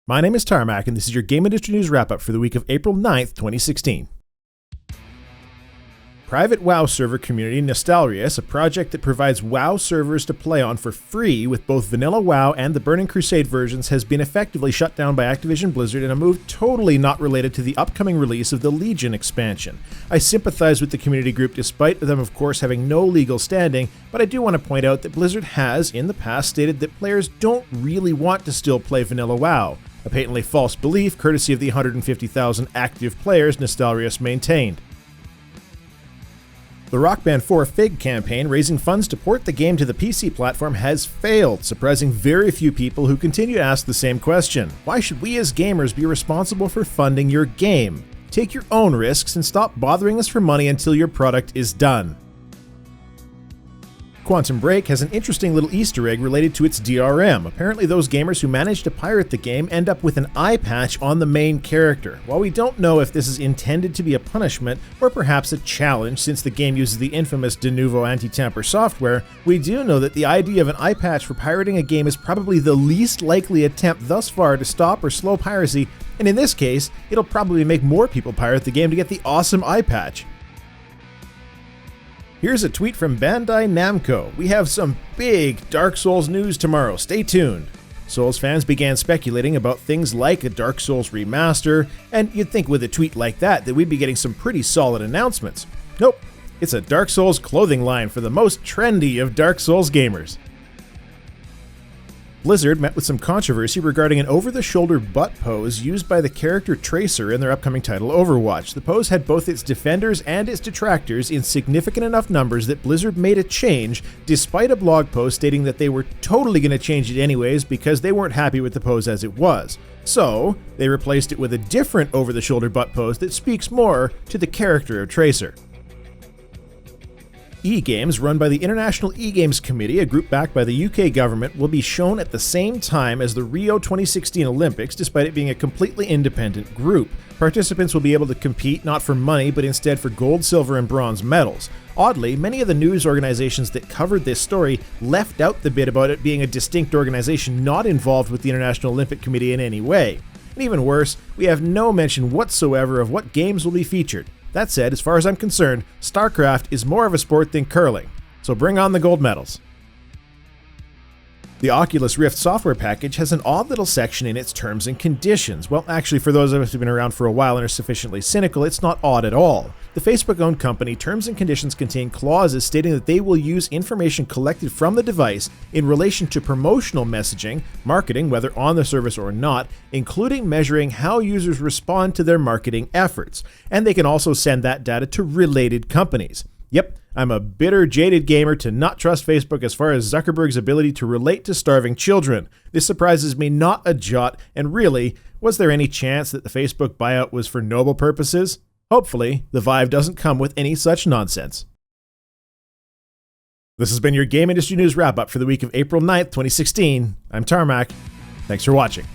My name is Tarmack, and this is your Game Industry News Wrap-Up for the week of April 9th, 2016. Private WoW server community Nostalrius, a project that provides WoW servers to play on for free with both vanilla WoW and the Burning Crusade versions, has been effectively shut down by Activision Blizzard in a move totally not related to the upcoming release of the Legion expansion. I sympathize with the community group despite them of course having no legal standing, but I do want to point out that Blizzard has, in the past, stated that players don't really want to still play vanilla WoW. A patently false belief, courtesy of the 150,000 active players Nostalrius maintained. The Rockband 4 Fig campaign, raising funds to port the game to the PC platform, has failed, surprising very few people who continue to ask the same question. Why should we as gamers be responsible for funding your game? Take your own risks and stop bothering us for money until your product is done. Quantum Break has an interesting little Easter egg related to its DRM. Apparently those gamers who manage to pirate the game end up with an eye patch on the main character. While we don't know if this is intended to be a punishment or perhaps a challenge since the game uses the infamous de novo anti-tamper software, we do know that the idea of an eye patch for pirating a game is probably the least likely attempt thus far to stop or slow piracy, and in this case, it'll probably make more people pirate the game to get the awesome eye patch. Here's a tweet from Bandai Namco. We have some big Dark Souls news tomorrow. Stay tuned. Souls fans began speculating about things like a Dark Souls remaster, and you'd think with a tweet like that we'd be getting some pretty solid announcements. Nope, it's a Dark Souls clothing line for the most trendy of Dark Souls gamers. Blizzard met with some controversy regarding an over-the-shoulder butt pose used by the character Tracer in their upcoming title Overwatch. The pose had both its defenders and its detractors in significant enough numbers that Blizzard made a change, despite a blog post stating that they were totally going to change it anyways because they weren't happy with the pose as it was. So, they replaced it with a different over-the-shoulder butt pose that speaks more to the character of Tracer. eGames, run by the International eGames Committee, a group backed by the UK government, will be shown at the same time as the Rio 2016 Olympics, despite it being a completely independent group. Participants will be able to compete not for money, but instead for gold, silver, and bronze medals. Oddly, many of the news organizations that covered this story left out the bit about it being a distinct organization not involved with the International Olympic Committee in any way. And even worse, we have no mention whatsoever of what games will be featured. That said, as far as I'm concerned, StarCraft is more of a sport than curling, so bring on the gold medals. The Oculus Rift software package has an odd little section in its terms and conditions. Well, actually, for those of us who've been around for a while and are sufficiently cynical, it's not odd at all. The Facebook-owned company terms and conditions contain clauses stating that they will use information collected from the device in relation to promotional messaging, marketing, whether on the service or not, including measuring how users respond to their marketing efforts. And they can also send that data to related companies. Yep, I'm a bitter, jaded gamer to not trust Facebook as far as Zuckerberg's ability to relate to starving children. This surprises me not a jot, and really, was there any chance that the Facebook buyout was for noble purposes? Hopefully, the Vive doesn't come with any such nonsense. This has been your Game Industry News Wrap-Up for the week of April 9th, 2016. I'm Tarmack. Thanks for watching.